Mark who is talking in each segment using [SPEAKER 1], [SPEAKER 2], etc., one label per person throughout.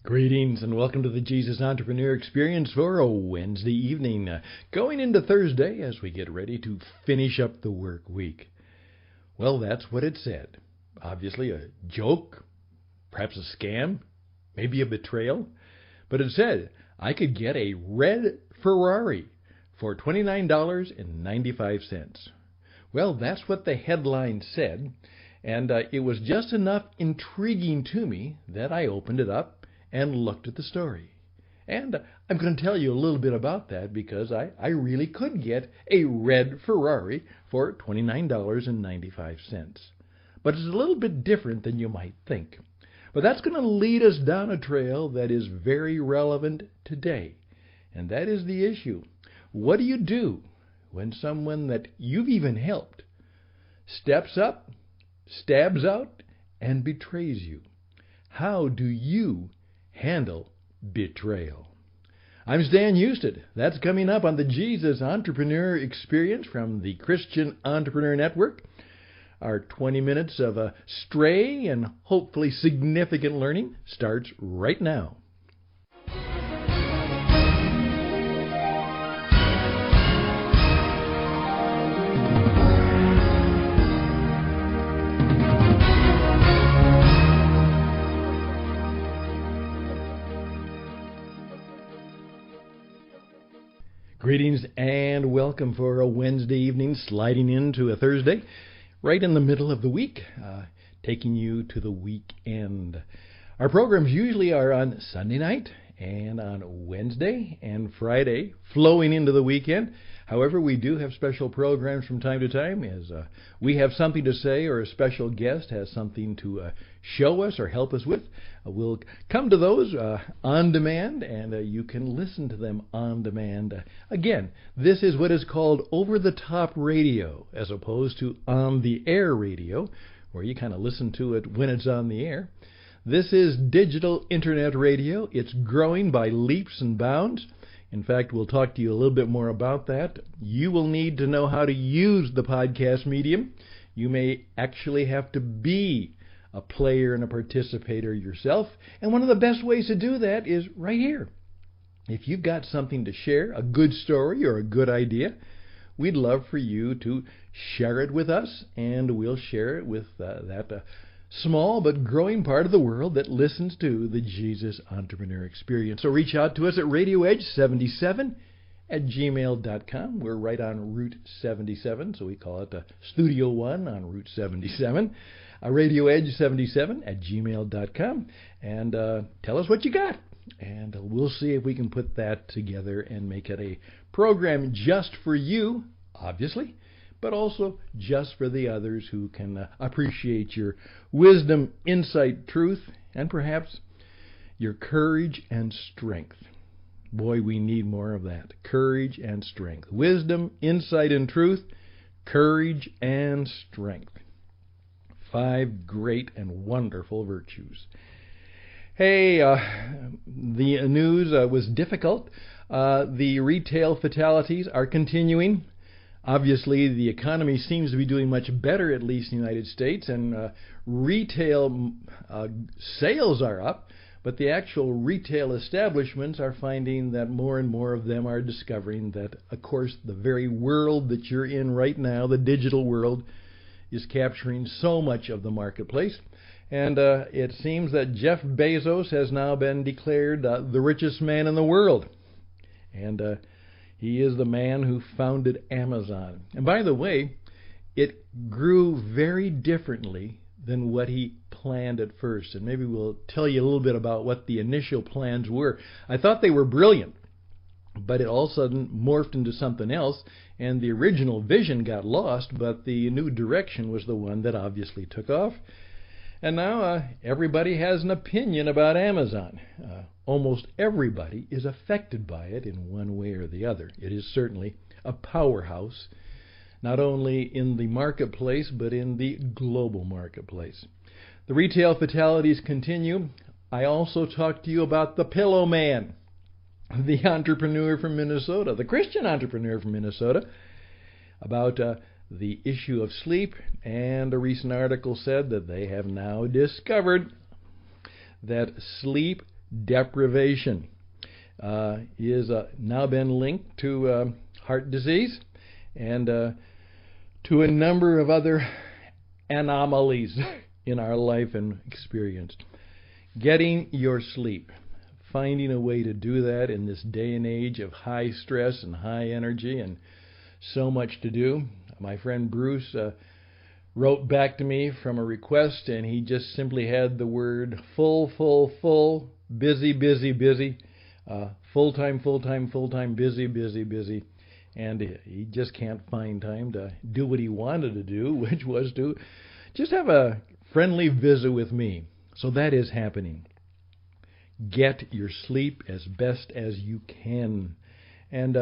[SPEAKER 1] Greetings and welcome to the Jesus Entrepreneur Experience for a Wednesday evening, going into Thursday as we get ready to finish up the work week. Well, that's what it said. Obviously a joke, perhaps a scam, maybe a betrayal. But it said I could get a Red Ferrari for $29.95. Well, that's what the headline said, and it was just enough intriguing to me that I opened it up and looked at the story. And I'm going to tell you a little bit about that because I really could get a red Ferrari for $29.95. But it's a little bit different than you might think. But that's going to lead us down a trail that is very relevant today. And that is the issue. What do you do when someone that you've even helped steps up, stabs out, and betrays you? How do you handle betrayal? I'm Stan Houston. That's coming up on the Jesus Entrepreneur Experience from the Christian Entrepreneur Network. Our 20 minutes of a stray and hopefully significant learning starts right now. Greetings and welcome for a Wednesday evening, sliding into a Thursday, right in the middle of the week, taking you to the weekend. Our programs usually are on Sunday night and on Wednesday and Friday, flowing into the weekend. However, we do have special programs from time to time as we have something to say or a special guest has something to show us or help us with. We'll come to those on demand, and you can listen to them on demand. Again, this is what is called over-the-top radio as opposed to on-the-air radio, where you kind of listen to it when it's on the air. This is digital internet radio. It's growing by leaps and bounds. In fact, we'll talk to you a little bit more about that. You will need to know how to use the podcast medium. You may actually have to be a player and a participator yourself. And one of the best ways to do that is right here. If you've got something to share, a good story or a good idea, we'd love for you to share it with us, and we'll share it with that small but growing part of the world that listens to the Jesus Entrepreneur Experience. So reach out to us at radioedge77@gmail.com. We're right on Route 77, so we call it Studio One on Route 77. radioedge77@gmail.com, and tell us what you got. And we'll see if we can put that together and make it a program just for you, obviously, but also just for the others who can appreciate your wisdom, insight, truth, and perhaps your courage and strength. Boy, we need more of that. Courage and strength. Wisdom, insight, and truth. Courage and strength. 5 great and wonderful virtues. Hey, the news was difficult. The retail fatalities are continuing. Obviously, the economy seems to be doing much better, at least in the United States, and retail sales are up, but the actual retail establishments are finding that more and more of them are discovering that, of course, the very world that you're in right now, the digital world, is capturing so much of the marketplace. And it seems that Jeff Bezos has now been declared the richest man in the world. And he is the man who founded Amazon. And by the way, it grew very differently than what he planned at first. And maybe we'll tell you a little bit about what the initial plans were. I thought they were brilliant, but it all of a sudden morphed into something else, and the original vision got lost, but the new direction was the one that obviously took off. And now everybody has an opinion about Amazon. Almost everybody is affected by it in one way or the other. It is certainly a powerhouse, not only in the marketplace, but in the global marketplace. The retail fatalities continue. I also talked to you about the Pillow Man, the entrepreneur from Minnesota, the Christian entrepreneur from Minnesota, about the issue of sleep, and a recent article said that they have now discovered that sleep deprivation is now been linked to heart disease and to a number of other anomalies in our life and experience. Getting your sleep, finding a way to do that in this day and age of high stress and high energy and so much to do. My friend Bruce wrote back to me from a request, and he just simply had the word full, busy, full-time, busy, and he just can't find time to do what he wanted to do, which was to just have a friendly visit with me. So that is happening. Get your sleep as best as you can. And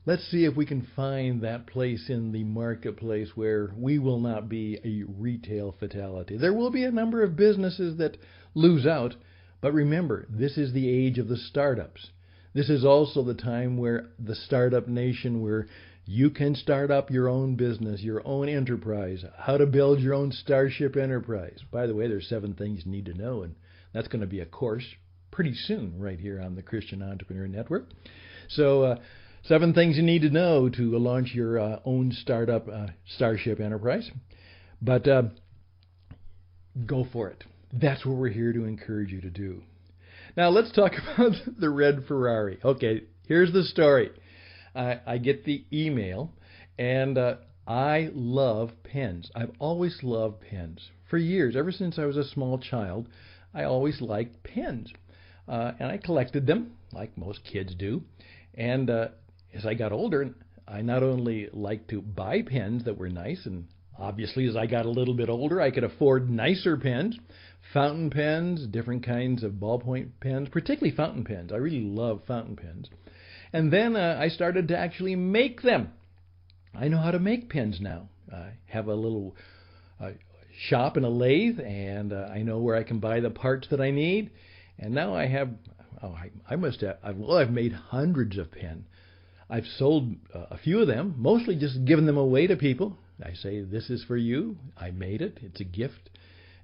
[SPEAKER 1] let's see if we can find that place in the marketplace where we will not be a retail fatality. There will be a number of businesses that lose out, but remember, this is the age of the startups. This is also the time where the startup nation, where you can start up your own business, your own enterprise, how to build your own Starship enterprise. By the way, there's 7 things you need to know, and that's going to be a course pretty soon right here on the Christian Entrepreneur Network. So 7 things you need to know to launch your own startup Starship enterprise. But go for it. That's what we're here to encourage you to do. Now let's talk about the Red Ferrari. Okay, here's the story. I get the email, and I love pens. I've always loved pens. For years, ever since I was a small child, I always liked pens. And I collected them, like most kids do. And as I got older, I not only liked to buy pens that were nice, and obviously as I got a little bit older, I could afford nicer pens, fountain pens, different kinds of ballpoint pens, particularly fountain pens. I really love fountain pens. And then I started to actually make them. I know how to make pens now. I have a little shop and a lathe, and I know where I can buy the parts that I need. And now I have, I've made hundreds of pens. I've sold a few of them, mostly just given them away to people. I say, this is for you. I made it. It's a gift.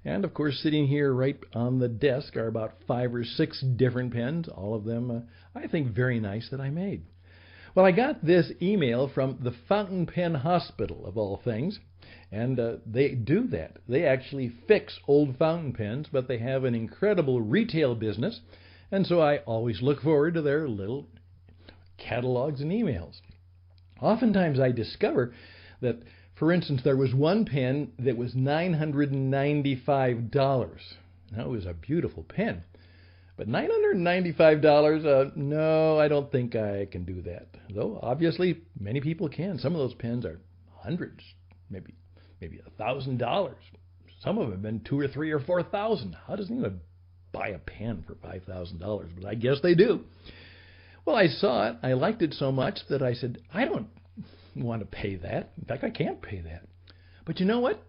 [SPEAKER 1] And, of course, sitting here right on the desk are about 5 or 6 different pens, all of them, I think, very nice that I made. Well, I got this email from the Fountain Pen Hospital, of all things, and they do that. They actually fix old fountain pens, but they have an incredible retail business, and so I always look forward to their little catalogs and emails. Oftentimes I discover that, for instance, there was one pen that was $995. That was a beautiful pen. But $995, no, I don't think I can do that. Though, obviously, many people can. Some of those pens are hundreds, maybe $1,000. Some of them have been $2,000 or $3,000 or $4,000. How does anyone buy a pen for $5,000? But I guess they do. Well, I saw it. I liked it so much that I said, I don't want to pay that. In fact, I can't pay that. But you know what?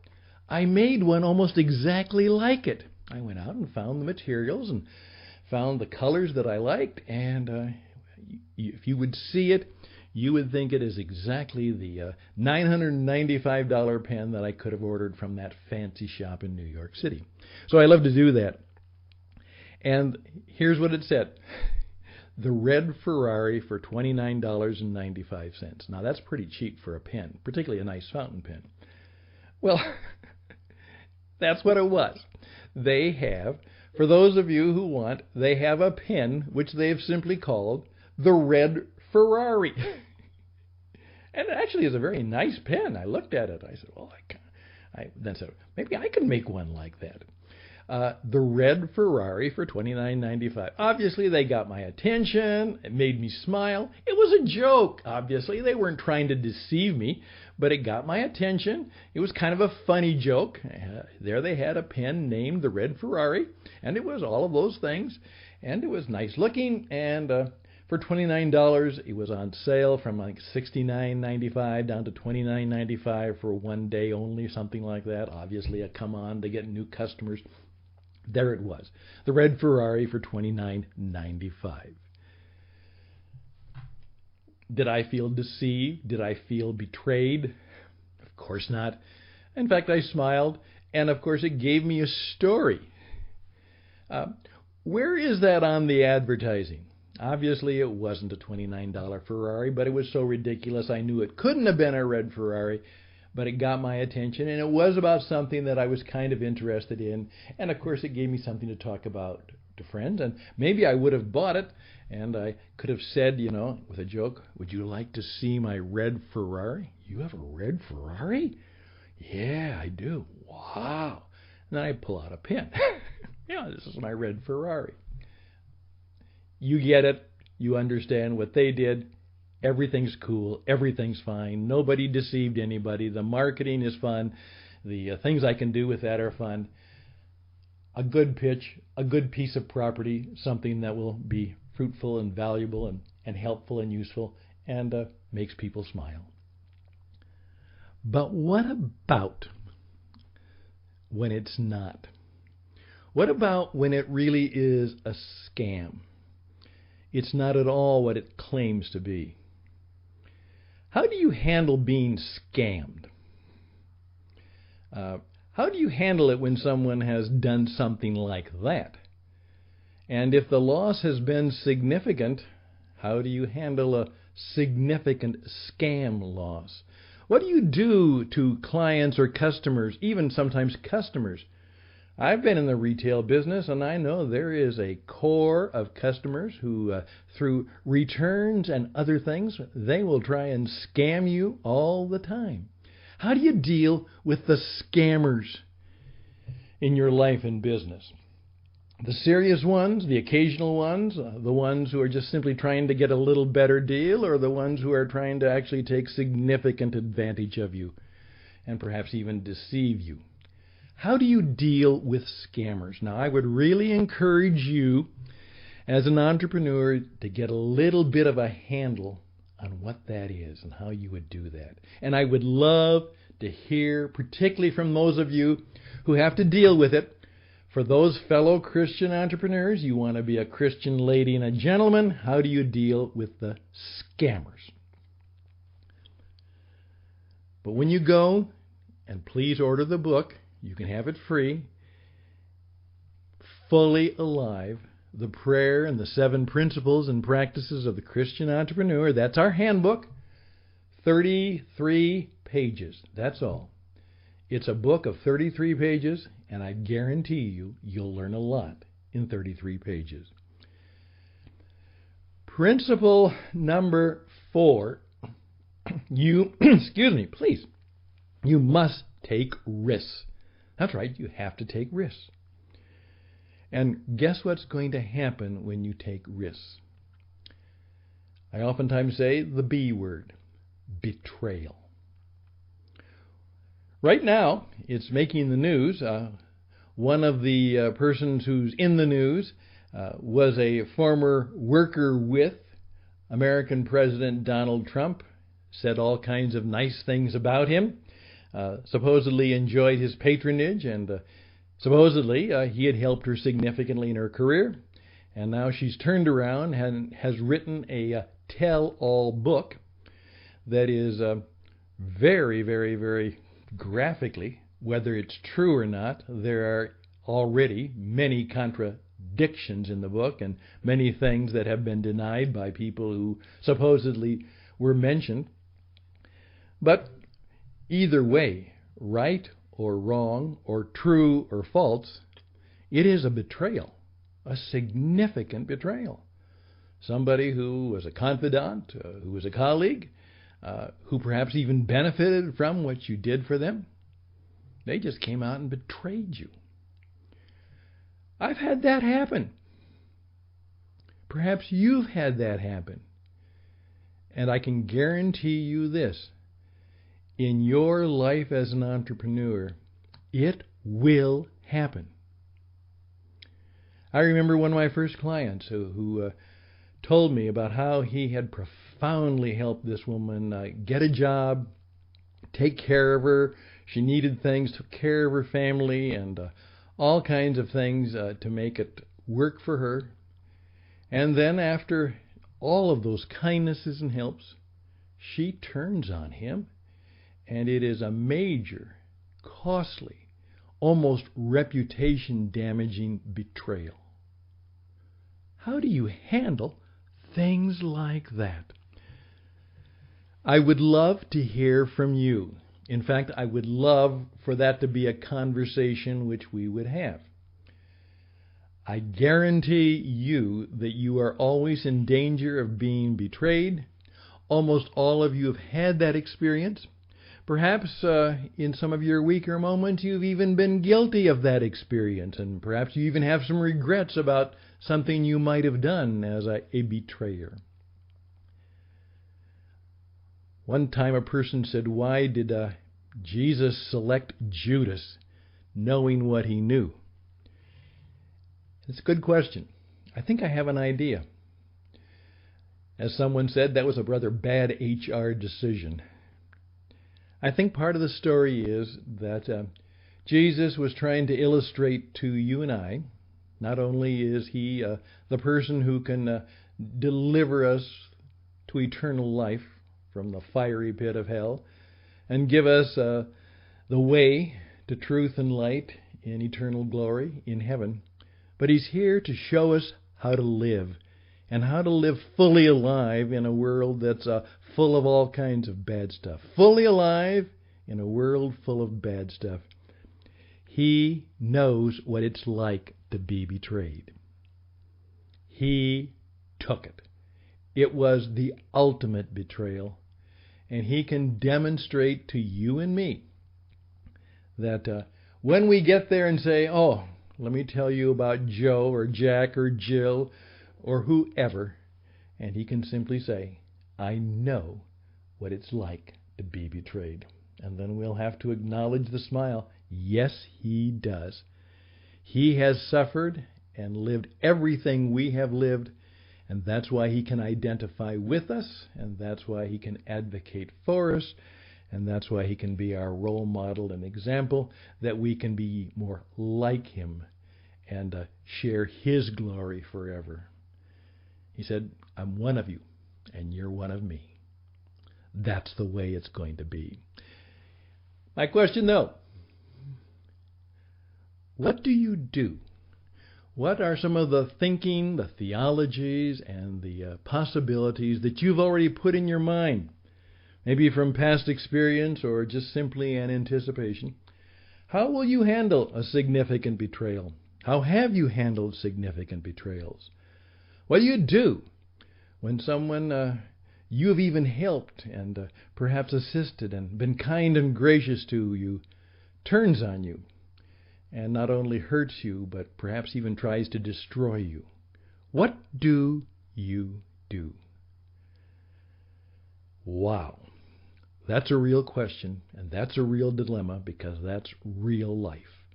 [SPEAKER 1] I made one almost exactly like it. I went out and found the materials and found the colors that I liked, and if you would see it, you would think it is exactly the $995 pen that I could have ordered from that fancy shop in New York City. So I love to do that. And here's what it said. The Red Ferrari for $29.95. Now, that's pretty cheap for a pen, particularly a nice fountain pen. Well, that's what it was. They have, for those of you who want, they have a pen which they've simply called the Red Ferrari. And it actually is a very nice pen. I looked at it. I said, well, I then said, maybe I can make one like that. The Red Ferrari for $29.95. Obviously, they got my attention. It made me smile. It was a joke, obviously. They weren't trying to deceive me, but it got my attention. It was kind of a funny joke. There they had a pen named the Red Ferrari, and it was all of those things, and it was nice looking, and for $29, it was on sale from like $69.95 down to $29.95 for one day only, something like that. Obviously, a come on to get new customers. There it was, the Red Ferrari for $29.95. Did I feel deceived? Did I feel betrayed? Of course not. In fact, I smiled, and of course it gave me a story. Where is that on the advertising? Obviously, it wasn't a $29 Ferrari, but it was so ridiculous I knew it couldn't have been a red Ferrari, but it got my attention, and it was about something that I was kind of interested in, and of course it gave me something to talk about to friends, and maybe I would have bought it, and I could have said, with a joke, would you like to see my red Ferrari? You have a red Ferrari? Yeah, I do. Wow. And then I pull out a pin. This is my red Ferrari. You get it. You understand what they did. Everything's cool. Everything's fine. Nobody deceived anybody. The marketing is fun. The things I can do with that are fun. A good pitch, a good piece of property, something that will be fruitful and valuable and helpful and useful and makes people smile. But what about when it's not? What about when it really is a scam? It's not at all what it claims to be. How do you handle being scammed? How do you handle it when someone has done something like that? And if the loss has been significant, how do you handle a significant scam loss? What do you do to clients or customers, even sometimes customers? I've been in the retail business, and I know there is a core of customers who, through returns and other things, they will try and scam you all the time. How do you deal with the scammers in your life and business? The serious ones, the occasional ones, the ones who are just simply trying to get a little better deal, or the ones who are trying to actually take significant advantage of you and perhaps even deceive you. How do you deal with scammers? Now, I would really encourage you as an entrepreneur to get a little bit of a handle on what that is and how you would do that. And I would love to hear, particularly from those of you who have to deal with it. For those fellow Christian entrepreneurs, you want to be a Christian lady and a gentleman. How do you deal with the scammers? But when you go, and please order the book, you can have it free, Fully Alive, the prayer and the 7 principles and practices of the Christian entrepreneur. That's our handbook. 33 pages. That's all. It's a book of 33 pages, and I guarantee you'll learn a lot in 33 pages. Principle number 4, you must take risks. That's right, you have to take risks. And guess what's going to happen when you take risks? I oftentimes say the B word, betrayal. Right now, it's making the news. One of the persons who's in the news was a former worker with American President Donald Trump, said all kinds of nice things about him, supposedly enjoyed his patronage, and supposedly he had helped her significantly in her career. And now she's turned around and has written a tell-all book that is very, very, very graphically, whether it's true or not. There are already many contradictions in the book and many things that have been denied by people who supposedly were mentioned. But either way, right or wrong or true or false, it is a betrayal, a significant betrayal. Somebody who was a confidant, who was a colleague, who perhaps even benefited from what you did for them, they just came out and betrayed you. I've had that happen. Perhaps you've had that happen. And I can guarantee you this. In your life as an entrepreneur, it will happen. I remember one of my first clients who told me about how he had profoundly helped this woman get a job, take care of her. She needed things, took care of her family, and all kinds of things to make it work for her. And then after all of those kindnesses and helps, she turns on him, and it is a major, costly, almost reputation-damaging betrayal. How do you handle things like that? I would love to hear from you. In fact, I would love for that to be a conversation which we would have. I guarantee you that you are always in danger of being betrayed. Almost all of you have had that experience. Perhaps in some of your weaker moments you've even been guilty of that experience, and perhaps you even have some regrets about something you might have done as a betrayer. One time a person said, why did Jesus select Judas knowing what he knew? It's a good question. I think I have an idea. As someone said, that was a rather bad HR decision. I think part of the story is that Jesus was trying to illustrate to you and I, not only is he the person who can deliver us to eternal life from the fiery pit of hell and give us the way to truth and light in eternal glory in heaven, but he's here to show us how to live, and how to live fully alive in a world that's full of all kinds of bad stuff. Fully alive in a world full of bad stuff. He knows what it's like to be betrayed. He took it. It was the ultimate betrayal. And he can demonstrate to you and me that when we get there and say, oh, let me tell you about Joe or Jack or Jill or whoever, and he can simply say, I know what it's like to be betrayed. And then we'll have to acknowledge the smile. Yes, he does. He has suffered and lived everything we have lived, and that's why he can identify with us, and that's why he can advocate for us, and that's why he can be our role model and example, that we can be more like him and share his glory forever. He said, I'm one of you, and you're one of me. That's the way it's going to be. My question, though, what do you do? What are some of the thinking, the theologies, and the possibilities that you've already put in your mind? Maybe from past experience or just simply an anticipation. How will you handle a significant betrayal? How have you handled significant betrayals? What do you do when someone you have even helped and perhaps assisted and been kind and gracious to you turns on you and not only hurts you but perhaps even tries to destroy you? What do you do? Wow. That's a real question, and that's a real dilemma, because that's real life.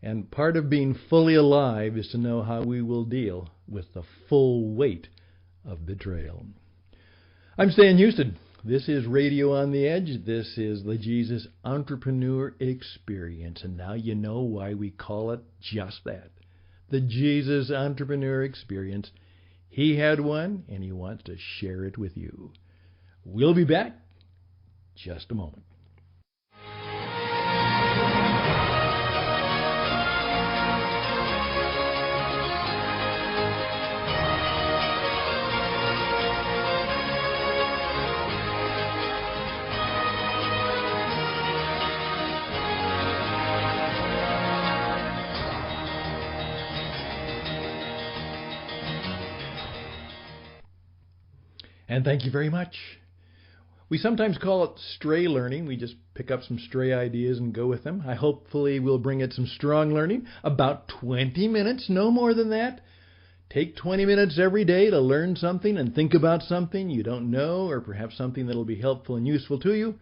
[SPEAKER 1] And part of being fully alive is to know how we will deal with the full weight of betrayal. I'm Stan Houston. This is Radio on the Edge. This is the Jesus Entrepreneur Experience. And now you know why we call it just that. The Jesus Entrepreneur Experience. He had one, and he wants to share it with you. We'll be back just a moment. And thank you very much. We sometimes call it stray learning. We just pick up some stray ideas and go with them. I hopefully will bring it some strong learning. About 20 minutes, no more than that. Take 20 minutes every day to learn something and think about something you don't know, or perhaps something that will be helpful and useful to you.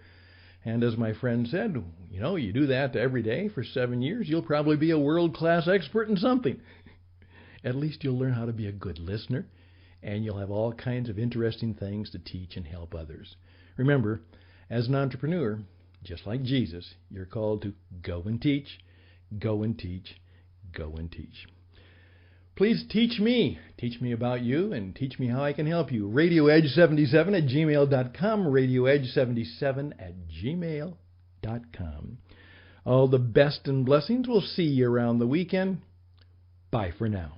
[SPEAKER 1] And as my friend said, you do that every day for 7 years, you'll probably be a world-class expert in something. At least you'll learn how to be a good listener, and you'll have all kinds of interesting things to teach and help others. Remember, as an entrepreneur, just like Jesus, you're called to go and teach, go and teach, go and teach. Please teach me. Teach me about you and teach me how I can help you. RadioEdge77@gmail.com, RadioEdge77@gmail.com. All the best and blessings. We'll see you around the weekend. Bye for now.